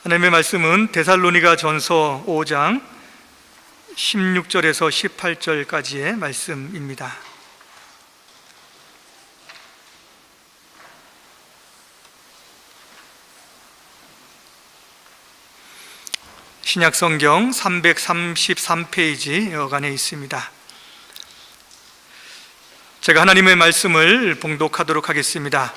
하나님의 말씀은 데살로니가 전서 5장 16절에서 18절까지의 말씀입니다. 신약성경 333페이지 여간에 있습니다. 제가 하나님의 말씀을 봉독하도록 하겠습니다.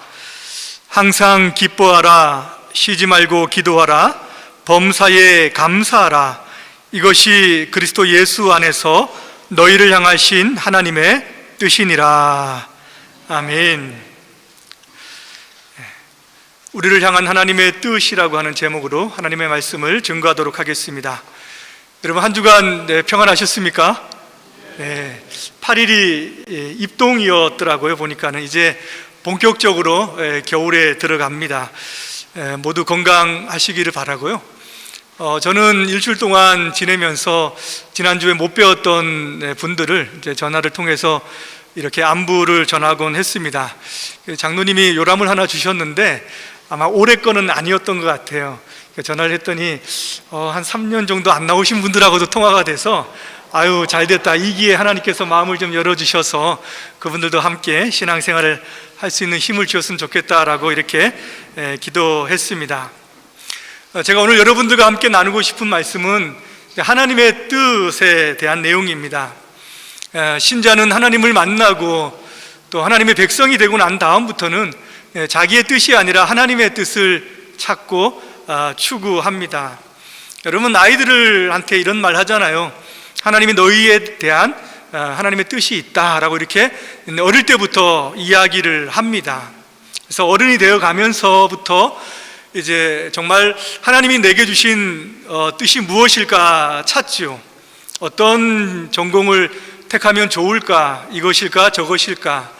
항상 기뻐하라, 쉬지 말고 기도하라, 범사에 감사하라. 이것이 그리스도 예수 안에서 너희를 향하신 하나님의 뜻이니라. 아멘. 우리를 향한 하나님의 뜻이라고 하는 제목으로 하나님의 말씀을 증거하도록 하겠습니다. 여러분, 한 주간 평안하셨습니까? 네, 8일이 입동이었더라고요. 보니까는 이제 본격적으로 겨울에 들어갑니다. 모두 건강하시기를 바라고요. 저는 일주일 동안 지내면서 지난주에 못 뵈었던 분들을 이제 전화를 통해서 이렇게 안부를 전하곤 했습니다. 장로님이 요람을 하나 주셨는데 아마 올해 거는 아니었던 것 같아요. 전화를 했더니 한 3년 정도 안 나오신 분들하고도 통화가 돼서 아유, 잘됐다, 이 기회에 하나님께서 마음을 좀 열어주셔서 그분들도 함께 신앙생활을 할 수 있는 힘을 주셨으면 좋겠다라고 이렇게 기도했습니다. 제가 오늘 여러분들과 함께 나누고 싶은 말씀은 하나님의 뜻에 대한 내용입니다. 신자는 하나님을 만나고 또 하나님의 백성이 되고 난 다음부터는 자기의 뜻이 아니라 하나님의 뜻을 찾고 추구합니다. 여러분, 아이들한테 이런 말 하잖아요. 하나님이 너희에 대한 하나님의 뜻이 있다라고 이렇게 어릴 때부터 이야기를 합니다. 그래서 어른이 되어 가면서부터 이제 정말 하나님이 내게 주신 뜻이 무엇일까 찾지요. 어떤 전공을 택하면 좋을까, 이것일까 저것일까,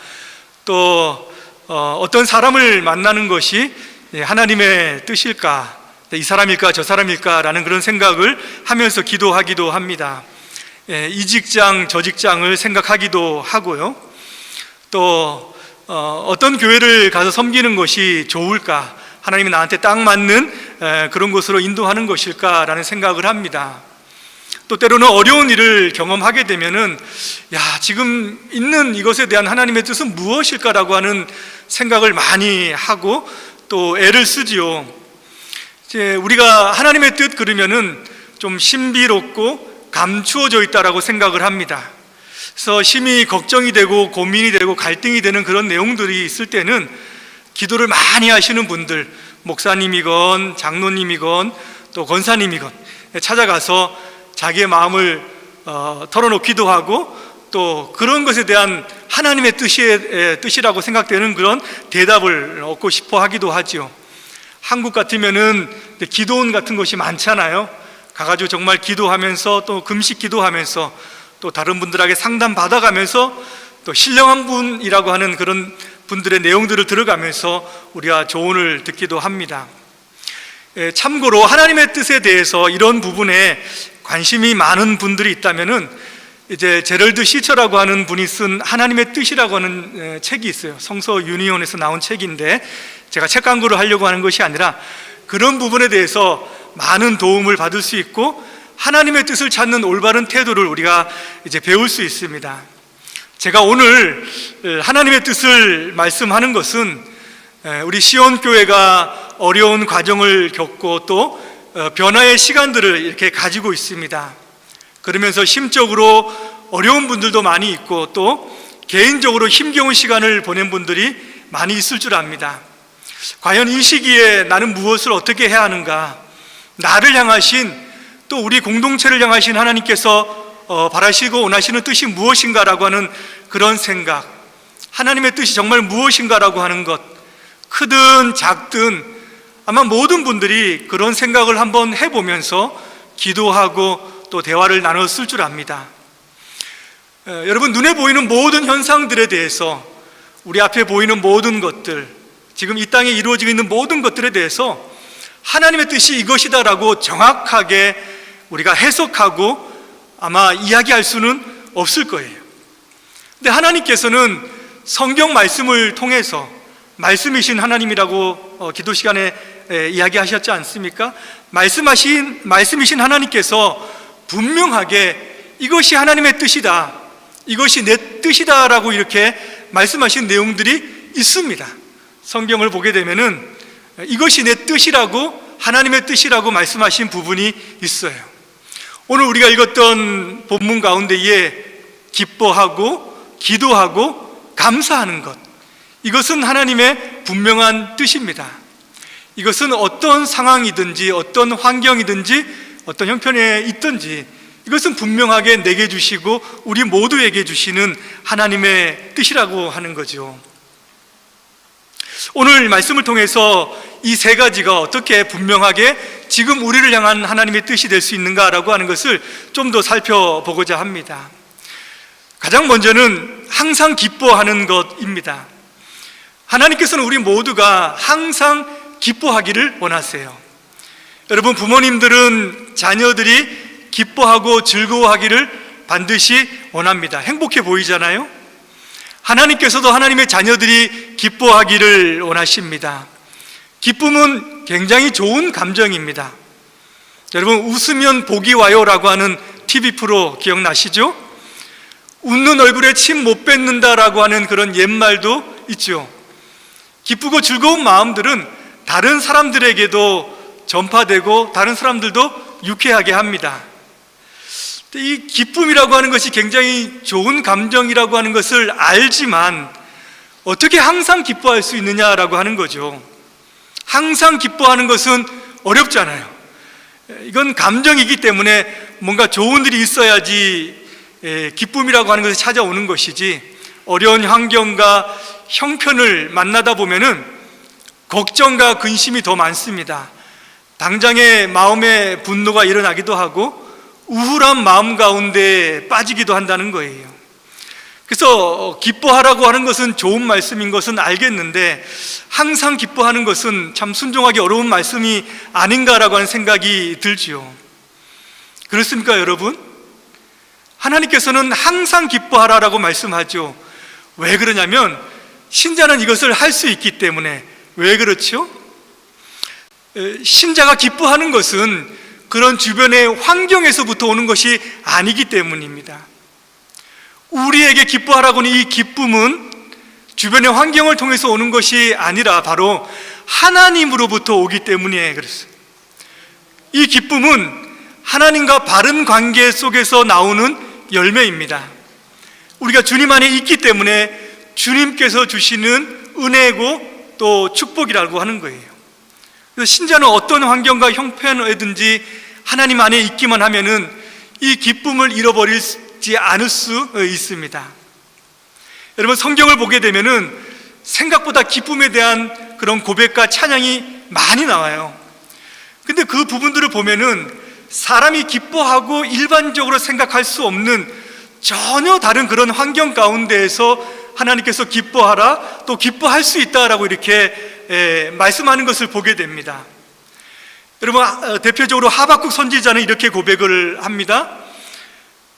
또 어떤 사람을 만나는 것이 하나님의 뜻일까, 이 사람일까 저 사람일까 라는 그런 생각을 하면서 기도하기도 합니다. 이 직장 저 직장을 생각하기도 하고요. 또 어떤 교회를 가서 섬기는 것이 좋을까, 하나님이 나한테 딱 맞는 그런 곳으로 인도하는 것일까 라는 생각을 합니다. 또 때로는 어려운 일을 경험하게 되면은 지금 있는 이것에 대한 하나님의 뜻은 무엇일까라고 하는 생각을 많이 하고 또 애를 쓰지요. 이제 우리가 하나님의 뜻 그러면은 좀 신비롭고 감추어져 있다라고 생각을 합니다. 그래서 심히 걱정이 되고 고민이 되고 갈등이 되는 그런 내용들이 있을 때는 기도를 많이 하시는 분들, 목사님이건 장로님이건 또 권사님이건 찾아가서 자기의 마음을 털어놓기도 하고 또 그런 것에 대한 하나님의 뜻이라고 생각되는 그런 대답을 얻고 싶어 하기도 하죠. 한국 같으면은 기도원 같은 것이 많잖아요. 가가지고 정말 기도하면서 또 금식 기도하면서 또 다른 분들에게 상담 받아가면서 또 신령한 분이라고 하는 그런 분들의 내용들을 들어가면서 우리가 조언을 듣기도 합니다. 참고로 하나님의 뜻에 대해서 이런 부분에 관심이 많은 분들이 있다면은 이제 제럴드 시처라고 하는 분이 쓴 하나님의 뜻이라고 하는 책이 있어요. 성서 유니온에서 나온 책인데 제가 책 광고를 하려고 하는 것이 아니라 그런 부분에 대해서 많은 도움을 받을 수 있고 하나님의 뜻을 찾는 올바른 태도를 우리가 이제 배울 수 있습니다. 제가 오늘 하나님의 뜻을 말씀하는 것은 우리 시온교회가 어려운 과정을 겪고 또 변화의 시간들을 이렇게 가지고 있습니다. 그러면서 심적으로 어려운 분들도 많이 있고 또 개인적으로 힘겨운 시간을 보낸 분들이 많이 있을 줄 압니다. 과연 이 시기에 나는 무엇을 어떻게 해야 하는가, 나를 향하신 또 우리 공동체를 향하신 하나님께서 바라시고 원하시는 뜻이 무엇인가라고 하는 그런 생각, 하나님의 뜻이 정말 무엇인가라고 하는 것, 크든 작든 아마 모든 분들이 그런 생각을 한번 해보면서 기도하고 또 대화를 나눴을 줄 압니다. 여러분, 눈에 보이는 모든 현상들에 대해서, 우리 앞에 보이는 모든 것들, 지금 이 땅에 이루어지고 있는 모든 것들에 대해서 하나님의 뜻이 이것이다라고 정확하게 우리가 해석하고 아마 이야기할 수는 없을 거예요. 근데 하나님께서는 성경 말씀을 통해서 말씀이신 하나님이라고 기도 시간에 이야기하셨지 않습니까? 말씀이신 하나님께서 분명하게 이것이 하나님의 뜻이다, 이것이 내 뜻이다 라고 이렇게 말씀하신 내용들이 있습니다. 성경을 보게 되면은 이것이 내 뜻이라고, 하나님의 뜻이라고 말씀하신 부분이 있어요. 오늘 우리가 읽었던 본문 가운데에 기뻐하고 기도하고 감사하는 것, 이것은 하나님의 분명한 뜻입니다. 이것은 어떤 상황이든지 어떤 환경이든지 어떤 형편에 있든지 이것은 분명하게 내게 주시고 우리 모두에게 주시는 하나님의 뜻이라고 하는 거죠. 오늘 말씀을 통해서 이 세 가지가 어떻게 분명하게 지금 우리를 향한 하나님의 뜻이 될 수 있는가라고 하는 것을 좀 더 살펴보고자 합니다. 가장 먼저는 항상 기뻐하는 것입니다. 하나님께서는 우리 모두가 항상 기뻐하기를 원하세요. 여러분, 부모님들은 자녀들이 기뻐하고 즐거워하기를 반드시 원합니다. 행복해 보이잖아요. 하나님께서도 하나님의 자녀들이 기뻐하기를 원하십니다. 기쁨은 굉장히 좋은 감정입니다. 여러분, 웃으면 복이 와요라고 하는 TV 프로 기억나시죠? 웃는 얼굴에 침 못 뱉는다라고 하는 그런 옛말도 있죠. 기쁘고 즐거운 마음들은 다른 사람들에게도 전파되고 다른 사람들도 유쾌하게 합니다. 이 기쁨이라고 하는 것이 굉장히 좋은 감정이라고 하는 것을 알지만 어떻게 항상 기뻐할 수 있느냐라고 하는 거죠. 항상 기뻐하는 것은 어렵잖아요. 이건 감정이기 때문에 뭔가 좋은 일이 있어야지 기쁨이라고 하는 것이 찾아오는 것이지, 어려운 환경과 형편을 만나다 보면은 걱정과 근심이 더 많습니다. 당장에 마음의 분노가 일어나기도 하고 우울한 마음 가운데 빠지기도 한다는 거예요. 그래서 기뻐하라고 하는 것은 좋은 말씀인 것은 알겠는데 항상 기뻐하는 것은 참 순종하기 어려운 말씀이 아닌가라고 하는 생각이 들지요. 그렇습니까, 여러분? 하나님께서는 항상 기뻐하라라고 말씀하죠. 왜 그러냐면 신자는 이것을 할 수 있기 때문에. 왜 그렇죠? 신자가 기뻐하는 것은 그런 주변의 환경에서부터 오는 것이 아니기 때문입니다. 우리에게 기뻐하라고 하는 이 기쁨은 주변의 환경을 통해서 오는 것이 아니라 바로 하나님으로부터 오기 때문에 그렇습니다. 이 기쁨은 하나님과 바른 관계 속에서 나오는 열매입니다. 우리가 주님 안에 있기 때문에 주님께서 주시는 은혜고 또 축복이라고 하는 거예요. 그래서 신자는 어떤 환경과 형편이든지 하나님 안에 있기만 하면은 이 기쁨을 잃어버리지 않을 수 있습니다. 여러분, 성경을 보게 되면은 생각보다 기쁨에 대한 그런 고백과 찬양이 많이 나와요. 근데 그 부분들을 보면은 사람이 기뻐하고 일반적으로 생각할 수 없는 전혀 다른 그런 환경 가운데에서 하나님께서 기뻐하라, 또 기뻐할 수 있다라고 이렇게 말씀하는 것을 보게 됩니다. 여러분, 대표적으로 하박국 선지자는 이렇게 고백을 합니다.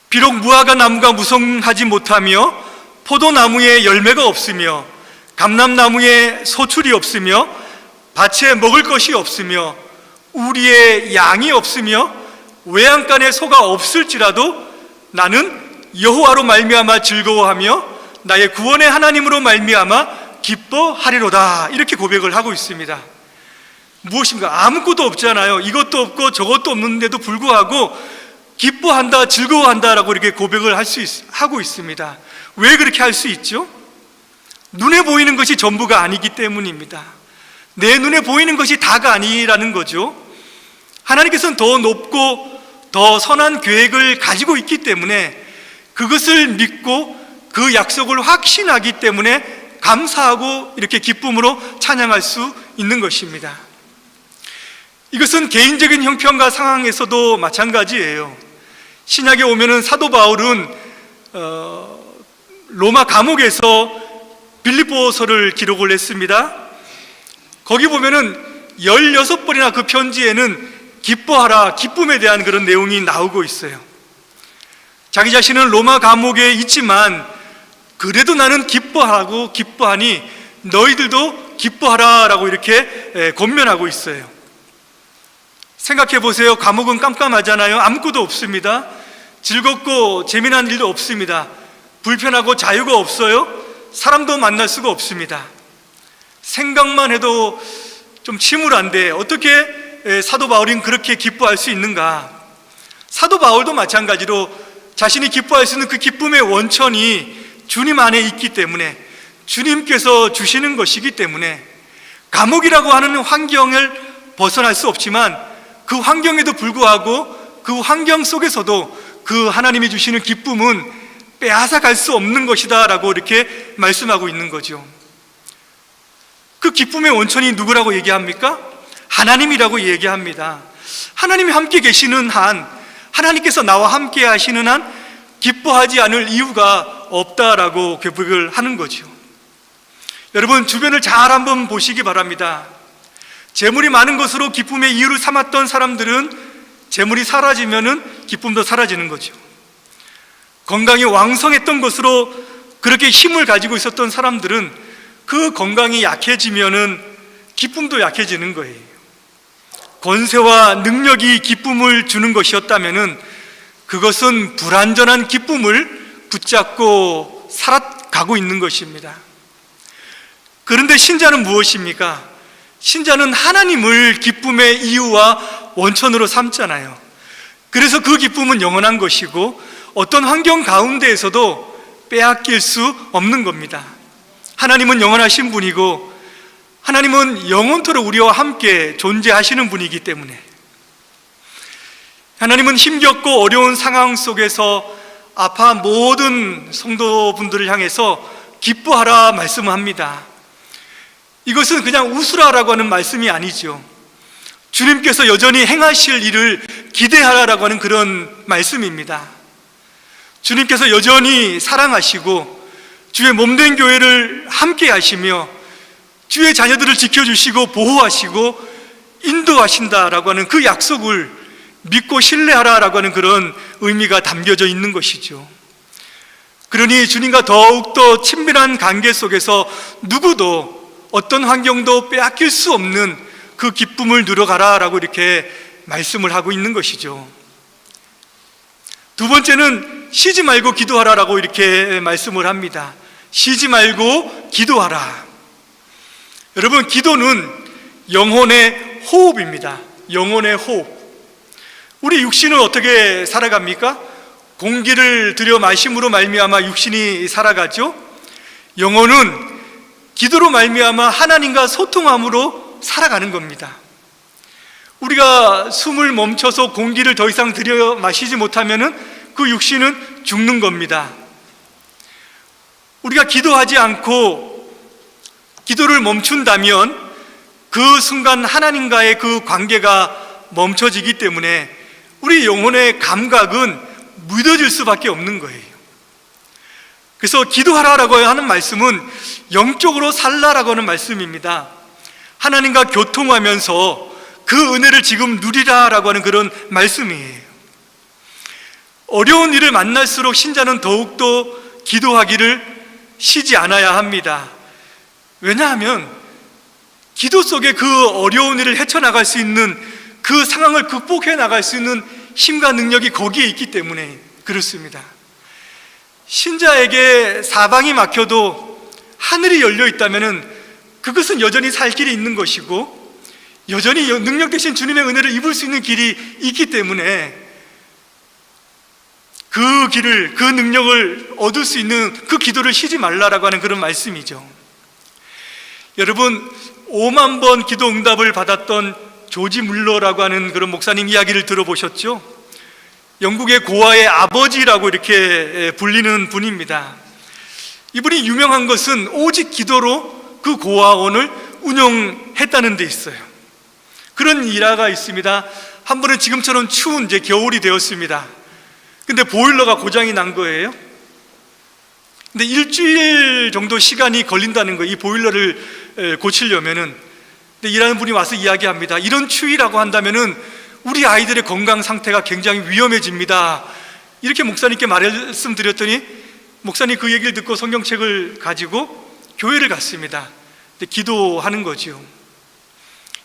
비록 무화과 나무가 무성하지 못하며 포도나무에 열매가 없으며 감람나무에 소출이 없으며 밭에 먹을 것이 없으며 우리의 양이 없으며 외양간에 소가 없을지라도 나는 여호와로 말미암아 즐거워하며 나의 구원의 하나님으로 말미암아 기뻐하리로다, 이렇게 고백을 하고 있습니다. 무엇입니까? 아무것도 없잖아요. 이것도 없고 저것도 없는데도 불구하고 기뻐한다, 즐거워한다라고 이렇게 고백을 하고 있습니다. 왜 그렇게 할 수 있죠? 눈에 보이는 것이 전부가 아니기 때문입니다. 내 눈에 보이는 것이 다가 아니라는 거죠. 하나님께서는 더 높고 더 선한 계획을 가지고 있기 때문에 그것을 믿고 그 약속을 확신하기 때문에 감사하고 이렇게 기쁨으로 찬양할 수 있는 것입니다. 이것은 개인적인 형편과 상황에서도 마찬가지예요. 신약에 오면은 사도 바울은 로마 감옥에서 빌립보서를 기록을 했습니다. 거기 보면은 16번이나 그 편지에는 기뻐하라, 기쁨에 대한 그런 내용이 나오고 있어요. 자기 자신은 로마 감옥에 있지만 그래도 나는 기뻐하고 기뻐하니 너희들도 기뻐하라라고 이렇게 권면하고 있어요. 생각해 보세요. 감옥은 깜깜하잖아요. 아무것도 없습니다. 즐겁고 재미난 일도 없습니다. 불편하고 자유가 없어요. 사람도 만날 수가 없습니다. 생각만 해도 좀 침울한데 어떻게 사도 바울은 그렇게 기뻐할 수 있는가? 사도 바울도 마찬가지로 자신이 기뻐할 수 있는 그 기쁨의 원천이 주님 안에 있기 때문에, 주님께서 주시는 것이기 때문에 감옥이라고 하는 환경을 벗어날 수 없지만 그 환경에도 불구하고 그 환경 속에서도 그 하나님이 주시는 기쁨은 빼앗아갈 수 없는 것이다 라고 이렇게 말씀하고 있는 거죠. 그 기쁨의 원천이 누구라고 얘기합니까? 하나님이라고 얘기합니다. 하나님이 함께 계시는 한, 하나님께서 나와 함께 하시는 한 기뻐하지 않을 이유가 없다라고 고백을 하는 거죠. 여러분, 주변을 잘 한번 보시기 바랍니다. 재물이 많은 것으로 기쁨의 이유를 삼았던 사람들은 재물이 사라지면은 기쁨도 사라지는 거죠. 건강이 왕성했던 것으로 그렇게 힘을 가지고 있었던 사람들은 그 건강이 약해지면은 기쁨도 약해지는 거예요. 권세와 능력이 기쁨을 주는 것이었다면은 그것은 불완전한 기쁨을 붙잡고 살아가고 있는 것입니다. 그런데 신자는 무엇입니까? 신자는 하나님을 기쁨의 이유와 원천으로 삼잖아요. 그래서 그 기쁨은 영원한 것이고 어떤 환경 가운데에서도 빼앗길 수 없는 겁니다. 하나님은 영원하신 분이고 하나님은 영원토록 우리와 함께 존재하시는 분이기 때문에, 하나님은 힘겹고 어려운 상황 속에서 아파한 모든 성도분들을 향해서 기뻐하라 말씀합니다. 이것은 그냥 웃으라라고 하는 말씀이 아니죠. 주님께서 여전히 행하실 일을 기대하라라고 하는 그런 말씀입니다. 주님께서 여전히 사랑하시고 주의 몸된 교회를 함께 하시며 주의 자녀들을 지켜주시고 보호하시고 인도하신다라고 하는 그 약속을 믿고 신뢰하라라고 하는 그런 의미가 담겨져 있는 것이죠. 그러니 주님과 더욱더 친밀한 관계 속에서 누구도 어떤 환경도 빼앗길 수 없는 그 기쁨을 누려가라라고 이렇게 말씀을 하고 있는 것이죠. 두 번째는 쉬지 말고 기도하라라고 이렇게 말씀을 합니다. 쉬지 말고 기도하라. 여러분, 기도는 영혼의 호흡입니다. 영혼의 호흡. 우리 육신은 어떻게 살아갑니까? 공기를 들여 마심으로 말미암아 육신이 살아가죠. 영혼은 기도로 말미암아 하나님과 소통함으로 살아가는 겁니다. 우리가 숨을 멈춰서 공기를 더 이상 들여 마시지 못하면은 그 육신은 죽는 겁니다. 우리가 기도하지 않고 기도를 멈춘다면 그 순간 하나님과의 그 관계가 멈춰지기 때문에 우리 영혼의 감각은 무뎌질 수밖에 없는 거예요. 그래서 기도하라라고 하는 말씀은 영적으로 살라라고 하는 말씀입니다. 하나님과 교통하면서 그 은혜를 지금 누리라라고 하는 그런 말씀이에요. 어려운 일을 만날수록 신자는 더욱더 기도하기를 쉬지 않아야 합니다. 왜냐하면 기도 속에 그 어려운 일을 헤쳐나갈 수 있는, 그 상황을 극복해 나갈 수 있는 힘과 능력이 거기에 있기 때문에 그렇습니다. 신자에게 사방이 막혀도 하늘이 열려 있다면 그것은 여전히 살 길이 있는 것이고 여전히 능력 되신 주님의 은혜를 입을 수 있는 길이 있기 때문에 그 길을, 그 능력을 얻을 수 있는 그 기도를 쉬지 말라라고 하는 그런 말씀이죠. 여러분, 5만 번 기도 응답을 받았던 조지 물러라고 하는 그런 목사님 이야기를 들어보셨죠? 영국의 고아의 아버지라고 이렇게 불리는 분입니다. 이분이 유명한 것은 오직 기도로 그 고아원을 운영했다는 데 있어요. 그런 일화가 있습니다. 한 번은 지금처럼 추운 이제 겨울이 되었습니다. 근데 보일러가 고장이 난 거예요. 근데 일주일 정도 시간이 걸린다는 거예요. 이 보일러를 고치려면은. 근데 일하는 분이 와서 이야기합니다. 이런 추위라고 한다면은 우리 아이들의 건강 상태가 굉장히 위험해집니다. 이렇게 목사님께 말씀드렸더니 목사님 그 얘기를 듣고 성경책을 가지고 교회를 갔습니다. 기도하는 거지요.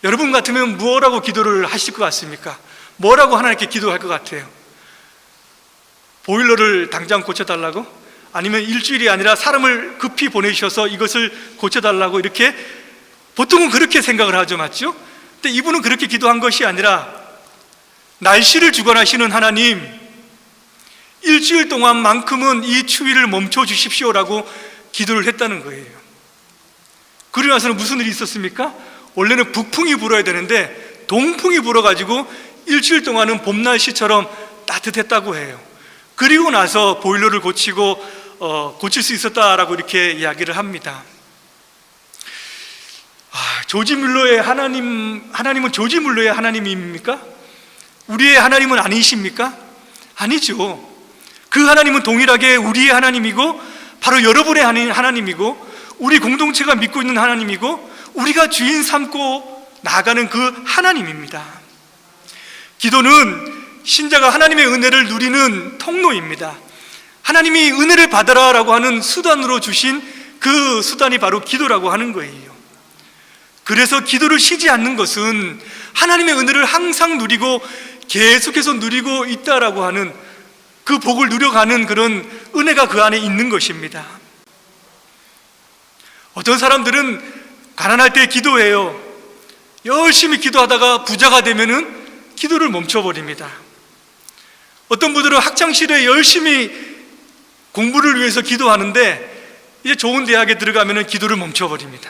여러분 같으면 뭐라고 기도를 하실 것 같습니까? 뭐라고 하나님께 기도할 것 같아요? 보일러를 당장 고쳐달라고? 아니면 일주일이 아니라 사람을 급히 보내셔서 이것을 고쳐달라고? 이렇게 보통은 그렇게 생각을 하죠, 맞죠? 근데 이분은 그렇게 기도한 것이 아니라 날씨를 주관하시는 하나님, 일주일 동안만큼은 이 추위를 멈춰 주십시오라고 기도를 했다는 거예요. 그러고 나서는 무슨 일이 있었습니까? 원래는 북풍이 불어야 되는데 동풍이 불어가지고 일주일 동안은 봄 날씨처럼 따뜻했다고 해요. 그리고 나서 보일러를 고치고 고칠 수 있었다라고 이렇게 이야기를 합니다. 조지 뮬러의 하나님은 조지 뮬러의 하나님입니까? 우리의 하나님은 아니십니까? 아니죠. 그 하나님은 동일하게 우리의 하나님이고 바로 여러분의 하나님이고 우리 공동체가 믿고 있는 하나님이고 우리가 주인 삼고 나아가는 그 하나님입니다. 기도는 신자가 하나님의 은혜를 누리는 통로입니다. 하나님이 은혜를 받아라 라고 하는 수단으로 주신 그 수단이 바로 기도라고 하는 거예요. 그래서 기도를 쉬지 않는 것은 하나님의 은혜를 항상 누리고 계속해서 누리고 있다라고 하는 그 복을 누려가는 그런 은혜가 그 안에 있는 것입니다. 어떤 사람들은 가난할 때 기도해요. 열심히 기도하다가 부자가 되면은 기도를 멈춰버립니다. 어떤 분들은 학창시절에 열심히 공부를 위해서 기도하는데 이제 좋은 대학에 들어가면은 기도를 멈춰버립니다.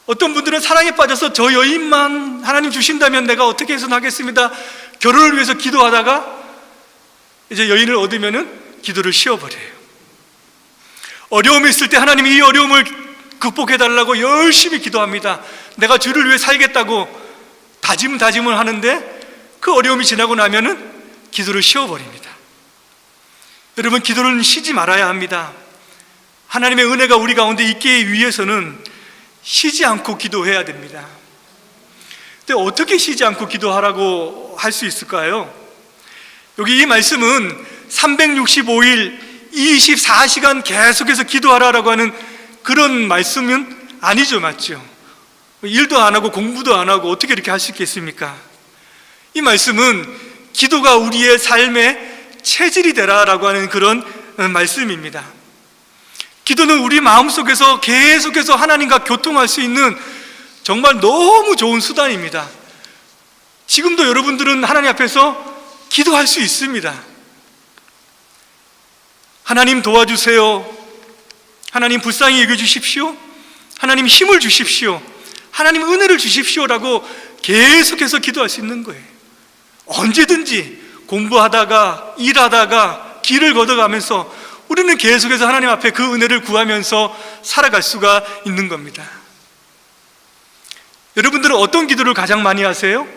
어떤 분들은 사랑에 빠져서 저 여인만 하나님 주신다면 내가 어떻게 해서 하겠습니다. 결혼을 위해서 기도하다가 이제 여인을 얻으면은 기도를 쉬어버려요. 어려움이 있을 때 하나님이 이 어려움을 극복해달라고 열심히 기도합니다. 내가 주를 위해 살겠다고 다짐을 하는데 그 어려움이 지나고 나면은 기도를 쉬어버립니다. 여러분, 기도는 쉬지 말아야 합니다. 하나님의 은혜가 우리 가운데 있기 위해서는 쉬지 않고 기도해야 됩니다. 근데 어떻게 쉬지 않고 기도하라고 할 수 있을까요? 여기 이 말씀은 365일 24시간 계속해서 기도하라라고 하는 그런 말씀은 아니죠, 맞죠? 일도 안 하고 공부도 안 하고 어떻게 이렇게 할 수 있겠습니까? 이 말씀은 기도가 우리의 삶의 체질이 되라라고 하는 그런 말씀입니다. 기도는 우리 마음속에서 계속해서 하나님과 교통할 수 있는 정말 너무 좋은 수단입니다. 지금도 여러분들은 하나님 앞에서 기도할 수 있습니다. 하나님 도와주세요. 하나님 불쌍히 여겨주십시오. 하나님 힘을 주십시오. 하나님 은혜를 주십시오라고 계속해서 기도할 수 있는 거예요. 언제든지 공부하다가 일하다가 길을 걷어가면서 우리는 계속해서 하나님 앞에 그 은혜를 구하면서 살아갈 수가 있는 겁니다. 여러분들은 어떤 기도를 가장 많이 하세요?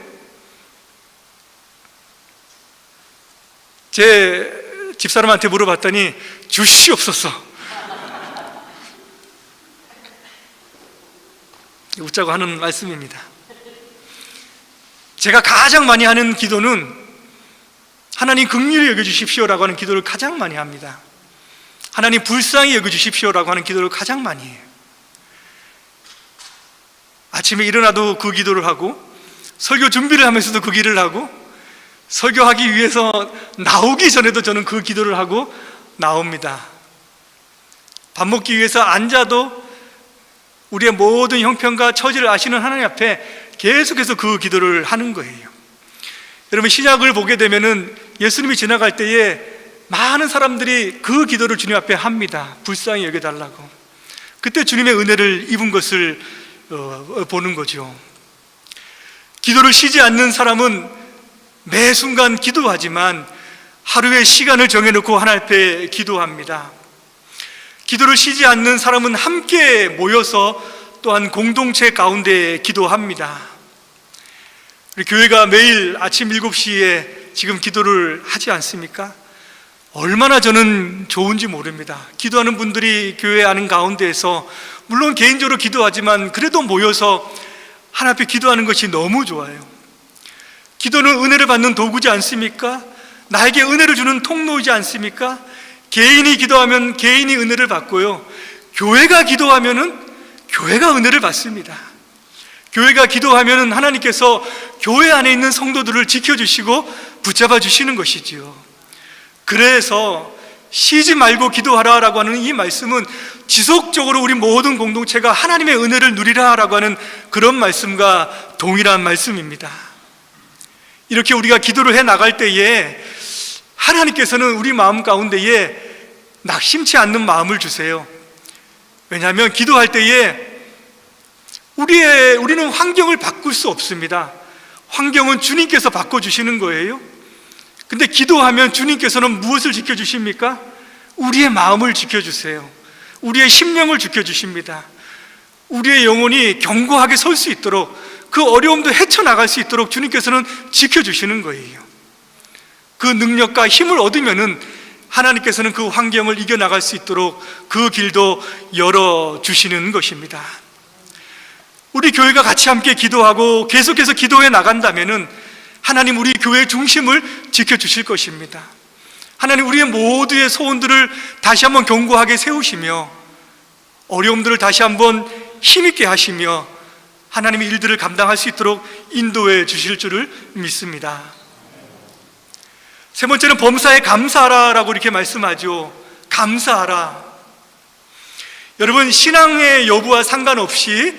제 집사람한테 물어봤더니 주시옵소서. 웃자고 하는 말씀입니다. 제가 가장 많이 하는 기도는 하나님 긍휼히 여겨주십시오라고 하는 기도를 가장 많이 합니다. 하나님 불쌍히 여겨주십시오라고 하는 기도를 가장 많이 해요. 아침에 일어나도 그 기도를 하고 설교 준비를 하면서도 그 기도를 하고 설교하기 위해서 나오기 전에도 저는 그 기도를 하고 나옵니다. 밥 먹기 위해서 앉아도 우리의 모든 형편과 처지를 아시는 하나님 앞에 계속해서 그 기도를 하는 거예요. 여러분, 신약을 보게 되면은 예수님이 지나갈 때에 많은 사람들이 그 기도를 주님 앞에 합니다. 불쌍히 여겨달라고. 그때 주님의 은혜를 입은 것을 보는 거죠. 기도를 쉬지 않는 사람은 매 순간 기도하지만 하루에 시간을 정해놓고 하나님 앞에 기도합니다. 기도를 쉬지 않는 사람은 함께 모여서 또한 공동체 가운데 기도합니다. 우리 교회가 매일 아침 7시에 지금 기도를 하지 않습니까? 얼마나 저는 좋은지 모릅니다. 기도하는 분들이 교회 아는 가운데에서 물론 개인적으로 기도하지만 그래도 모여서 하나님 앞에 기도하는 것이 너무 좋아요. 기도는 은혜를 받는 도구지 않습니까? 나에게 은혜를 주는 통로이지 않습니까? 개인이 기도하면 개인이 은혜를 받고요, 교회가 기도하면은 교회가 은혜를 받습니다. 교회가 기도하면 하나님께서 교회 안에 있는 성도들을 지켜주시고 붙잡아 주시는 것이지요. 그래서 쉬지 말고 기도하라라고 하는 이 말씀은 지속적으로 우리 모든 공동체가 하나님의 은혜를 누리라라고 하는 그런 말씀과 동일한 말씀입니다. 이렇게 우리가 기도를 해 나갈 때에 하나님께서는 우리 마음 가운데에 낙심치 않는 마음을 주세요. 왜냐하면 기도할 때에 우리는 환경을 바꿀 수 없습니다. 환경은 주님께서 바꿔주시는 거예요. 근데 기도하면 주님께서는 무엇을 지켜주십니까? 우리의 마음을 지켜주세요. 우리의 심령을 지켜주십니다. 우리의 영혼이 견고하게 설 수 있도록, 그 어려움도 헤쳐나갈 수 있도록 주님께서는 지켜주시는 거예요. 그 능력과 힘을 얻으면은 하나님께서는 그 환경을 이겨나갈 수 있도록 그 길도 열어주시는 것입니다. 우리 교회가 같이 함께 기도하고 계속해서 기도해 나간다면은 하나님 우리 교회의 중심을 지켜주실 것입니다. 하나님 우리의 모두의 소원들을 다시 한번 견고하게 세우시며 어려움들을 다시 한번 힘있게 하시며 하나님의 일들을 감당할 수 있도록 인도해 주실 줄을 믿습니다. 세 번째는 범사에 감사하라라고 이렇게 말씀하죠. 감사하라. 여러분, 신앙의 여부와 상관없이,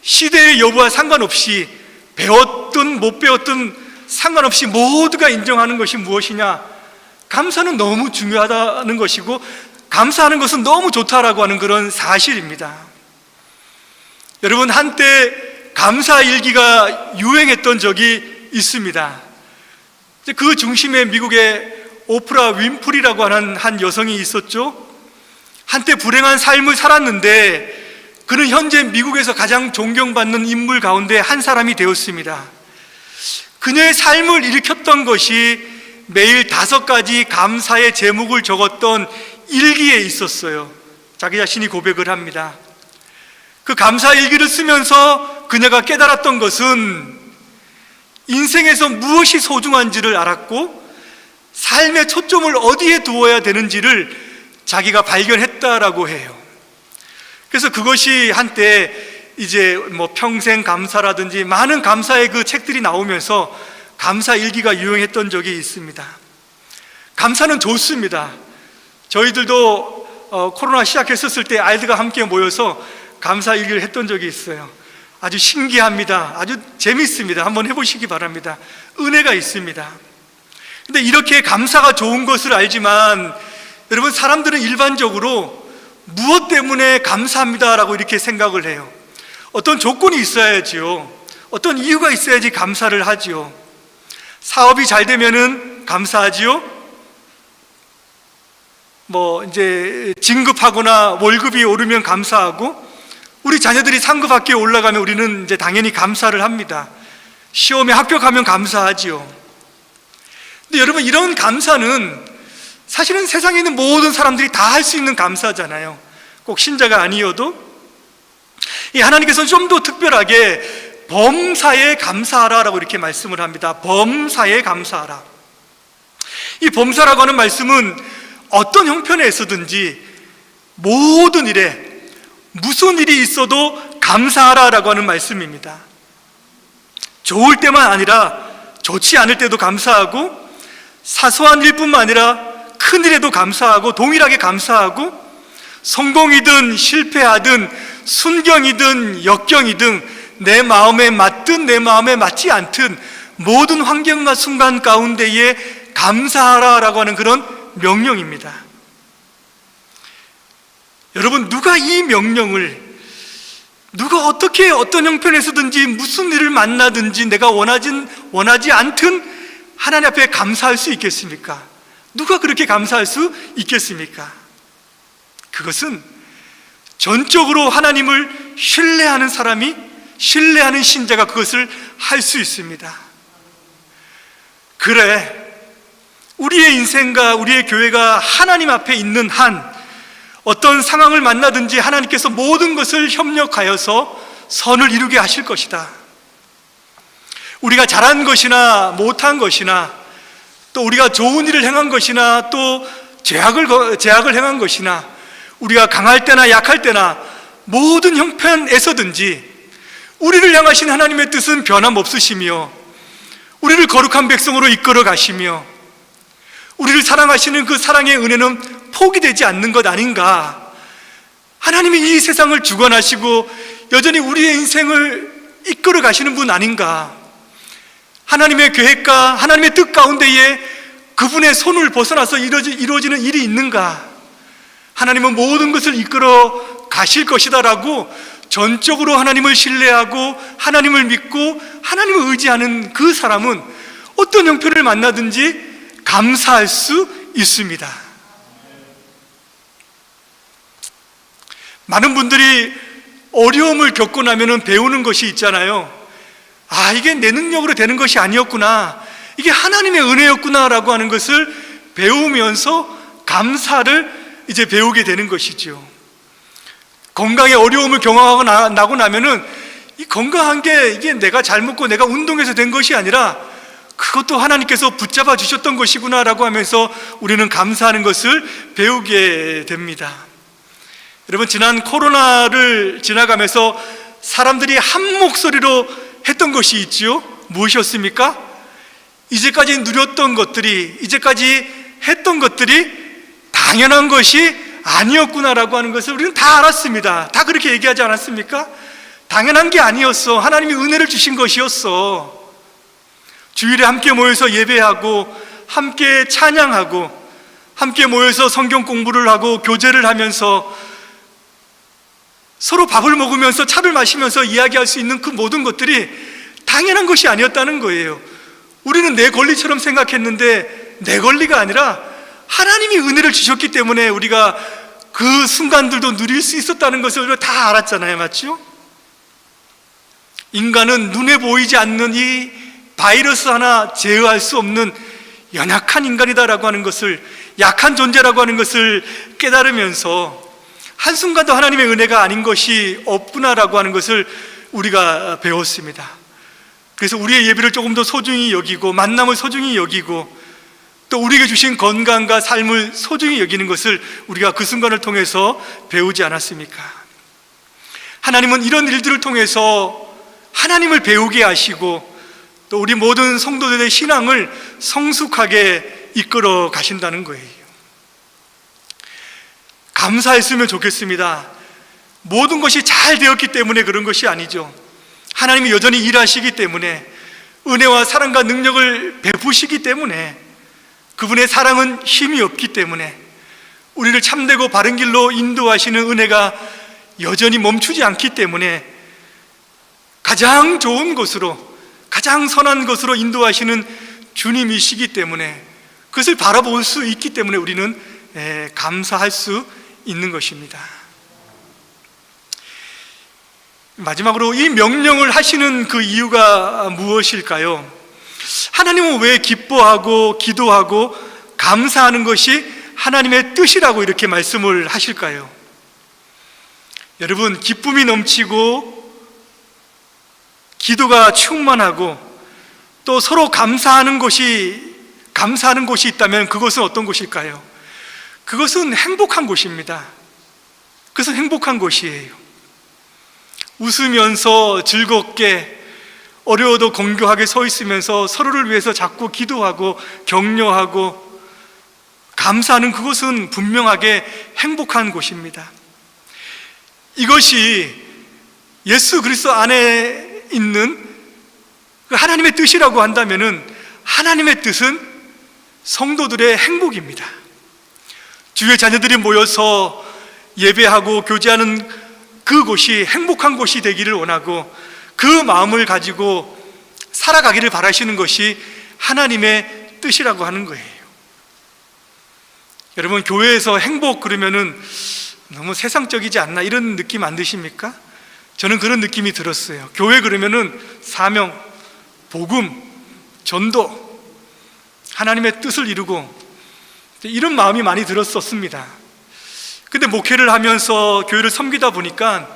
시대의 여부와 상관없이, 배웠든 못 배웠든 상관없이 모두가 인정하는 것이 무엇이냐? 감사는 너무 중요하다는 것이고 감사하는 것은 너무 좋다라고 하는 그런 사실입니다. 여러분, 한때 감사일기가 유행했던 적이 있습니다. 그 중심에 미국의 오프라 윈프리라고 하는 한 여성이 있었죠. 한때 불행한 삶을 살았는데 그는 현재 미국에서 가장 존경받는 인물 가운데 한 사람이 되었습니다. 그녀의 삶을 일으켰던 것이 매일 5가지 감사의 제목을 적었던 일기에 있었어요. 자기 자신이 고백을 합니다. 그 감사 일기를 쓰면서 그녀가 깨달았던 것은 인생에서 무엇이 소중한지를 알았고 삶의 초점을 어디에 두어야 되는지를 자기가 발견했다라고 해요. 그래서 그것이 한때 이제 평생 감사라든지 많은 감사의 그 책들이 나오면서 감사 일기가 유행했던 적이 있습니다. 감사는 좋습니다. 저희들도 코로나 시작했었을 때 아이들과 함께 모여서 감사 일기를 했던 적이 있어요. 아주 신기합니다. 아주 재밌습니다. 한번 해보시기 바랍니다. 은혜가 있습니다. 근데 이렇게 감사가 좋은 것을 알지만 여러분, 사람들은 일반적으로 무엇 때문에 감사합니다라고 이렇게 생각을 해요. 어떤 조건이 있어야지요. 어떤 이유가 있어야지 감사를 하지요. 사업이 잘 되면은 감사하지요. 이제 진급하거나 월급이 오르면 감사하고, 우리 자녀들이 상급학교에 올라가면 우리는 이제 당연히 감사를 합니다. 시험에 합격하면 감사하지요. 근데 여러분, 이런 감사는 사실은 세상에 있는 모든 사람들이 다 할 수 있는 감사잖아요. 꼭 신자가 아니어도. 하나님께서는 좀 더 특별하게 범사에 감사하라라고 이렇게 말씀을 합니다. 범사에 감사하라. 이 범사라고 하는 말씀은 어떤 형편에서든지 모든 일에 무슨 일이 있어도 감사하라라고 하는 말씀입니다. 좋을 때만 아니라 좋지 않을 때도 감사하고, 사소한 일뿐만 아니라 큰 일에도 감사하고, 동일하게 감사하고, 성공이든 실패하든 순경이든 역경이든 내 마음에 맞든 내 마음에 맞지 않든 모든 환경과 순간 가운데에 감사하라라고 하는 그런 명령입니다. 여러분, 누가 이 명령을, 누가 어떻게 어떤 형편에서든지 무슨 일을 만나든지 내가 원하지 않든 하나님 앞에 감사할 수 있겠습니까? 누가 그렇게 감사할 수 있겠습니까? 그것은 전적으로 하나님을 신뢰하는 사람이, 신뢰하는 신자가 그것을 할 수 있습니다. 그래, 우리의 인생과 우리의 교회가 하나님 앞에 있는 한 어떤 상황을 만나든지 하나님께서 모든 것을 협력하여서 선을 이루게 하실 것이다. 우리가 잘한 것이나 못한 것이나, 또 우리가 좋은 일을 행한 것이나, 또 죄악을 행한 것이나, 우리가 강할 때나 약할 때나 모든 형편에서든지 우리를 향하신 하나님의 뜻은 변함없으시며 우리를 거룩한 백성으로 이끌어 가시며 우리를 사랑하시는 그 사랑의 은혜는 포기되지 않는 것 아닌가. 하나님이 이 세상을 주관하시고 여전히 우리의 인생을 이끌어 가시는 분 아닌가. 하나님의 계획과 하나님의 뜻 가운데에 그분의 손을 벗어나서 이루어지는 일이 있는가. 하나님은 모든 것을 이끌어 가실 것이다 라고 전적으로 하나님을 신뢰하고 하나님을 믿고 하나님을 의지하는 그 사람은 어떤 형편을 만나든지 감사할 수 있습니다. 많은 분들이 어려움을 겪고 나면 배우는 것이 있잖아요. 아, 이게 내 능력으로 되는 것이 아니었구나, 이게 하나님의 은혜였구나 라고 하는 것을 배우면서 감사를 이제 배우게 되는 것이죠. 건강에 어려움을 경험하고 나고 나면은 이 건강한 게 이게 내가 잘 먹고 내가 운동해서 된 것이 아니라 그것도 하나님께서 붙잡아 주셨던 것이구나 라고 하면서 우리는 감사하는 것을 배우게 됩니다. 여러분, 지난 코로나를 지나가면서 사람들이 한 목소리로 했던 것이 있지요. 무엇이었습니까? 이제까지 누렸던 것들이, 이제까지 했던 것들이 당연한 것이 아니었구나라고 하는 것을 우리는 다 알았습니다. 다 그렇게 얘기하지 않았습니까? 당연한 게 아니었어. 하나님이 은혜를 주신 것이었어. 주일에 함께 모여서 예배하고 함께 찬양하고 함께 모여서 성경 공부를 하고 교제를 하면서 서로 밥을 먹으면서 차를 마시면서 이야기할 수 있는 그 모든 것들이 당연한 것이 아니었다는 거예요. 우리는 내 권리처럼 생각했는데 내 권리가 아니라 하나님이 은혜를 주셨기 때문에 우리가 그 순간들도 누릴 수 있었다는 것을 우리가 다 알았잖아요. 맞죠? 인간은 눈에 보이지 않는 이 바이러스 하나 제어할 수 없는 연약한 인간이다라고 하는 것을, 약한 존재라고 하는 것을 깨달으면서 한순간도 하나님의 은혜가 아닌 것이 없구나라고 하는 것을 우리가 배웠습니다. 그래서 우리의 예배를 조금 더 소중히 여기고 만남을 소중히 여기고 또 우리에게 주신 건강과 삶을 소중히 여기는 것을 우리가 그 순간을 통해서 배우지 않았습니까? 하나님은 이런 일들을 통해서 하나님을 배우게 하시고 또 우리 모든 성도들의 신앙을 성숙하게 이끌어 가신다는 거예요. 감사했으면 좋겠습니다. 모든 것이 잘 되었기 때문에 그런 것이 아니죠. 하나님이 여전히 일하시기 때문에, 은혜와 사랑과 능력을 베푸시기 때문에, 그분의 사랑은 힘이 없기 때문에 우리를 참되고 바른 길로 인도하시는 은혜가 여전히 멈추지 않기 때문에 가장 좋은 곳으로, 가장 선한 것으로 인도하시는 주님이시기 때문에, 그것을 바라볼 수 있기 때문에 우리는 감사할 수 있는 것입니다. 마지막으로 이 명령을 하시는 그 이유가 무엇일까요? 하나님은 왜 기뻐하고 기도하고 감사하는 것이 하나님의 뜻이라고 이렇게 말씀을 하실까요? 여러분, 기쁨이 넘치고 기도가 충만하고 또 서로 감사하는 곳이 있다면 그것은 어떤 곳일까요? 그것은 행복한 곳입니다. 그것은 행복한 곳이에요. 웃으면서 즐겁게, 어려워도 건교하게 서 있으면서 서로를 위해서 자꾸 기도하고 격려하고 감사하는 그것은 분명하게 행복한 곳입니다. 이것이 예수 그리스도 안에 있는 그 하나님의 뜻이라고 한다면은, 하나님의 뜻은 성도들의 행복입니다. 주의 자녀들이 모여서 예배하고 교제하는 그곳이 행복한 곳이 되기를 원하고 그 마음을 가지고 살아가기를 바라시는 것이 하나님의 뜻이라고 하는 거예요. 여러분, 교회에서 행복 그러면은 너무 세상적이지 않나, 이런 느낌 안 드십니까? 저는 그런 느낌이 들었어요. 교회 그러면은 사명, 복음, 전도, 하나님의 뜻을 이루고 이런 마음이 많이 들었었습니다. 근데 목회를 하면서 교회를 섬기다 보니까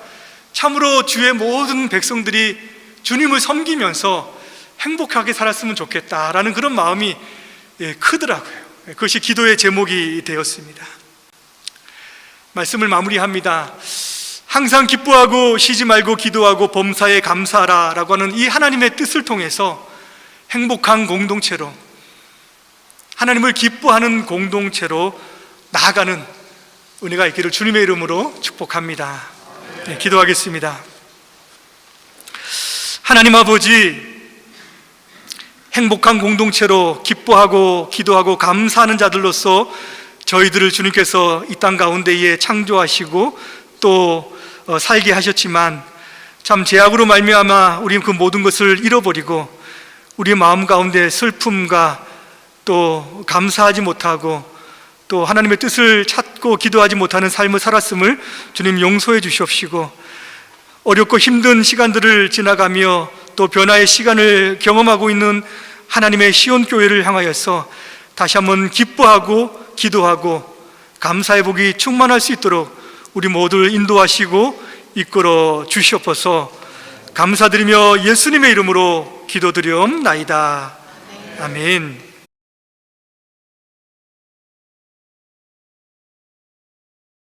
참으로 주의 모든 백성들이 주님을 섬기면서 행복하게 살았으면 좋겠다라는 그런 마음이 크더라고요. 그것이 기도의 제목이 되었습니다. 말씀을 마무리합니다. 항상 기뻐하고 쉬지 말고 기도하고 범사에 감사하라 라고 하는 이 하나님의 뜻을 통해서 행복한 공동체로, 하나님을 기뻐하는 공동체로 나아가는 은혜가 있기를 주님의 이름으로 축복합니다. 네, 기도하겠습니다. 하나님 아버지, 행복한 공동체로 기뻐하고 기도하고 감사하는 자들로서 저희들을 주님께서 이 땅 가운데에 창조하시고 또 살게 하셨지만, 참 죄악으로 말미암아 우리 그 모든 것을 잃어버리고 우리 마음 가운데 슬픔과 또 감사하지 못하고 또 하나님의 뜻을 찾고 기도하지 못하는 삶을 살았음을 주님 용서해 주시옵시고, 어렵고 힘든 시간들을 지나가며 또 변화의 시간을 경험하고 있는 하나님의 시온교회를 향하여서 다시 한번 기뻐하고 기도하고 감사의 복이 충만할 수 있도록 우리 모두를 인도하시고 이끌어 주시옵소서. 감사드리며 예수님의 이름으로 기도드리옵나이다. 아멘.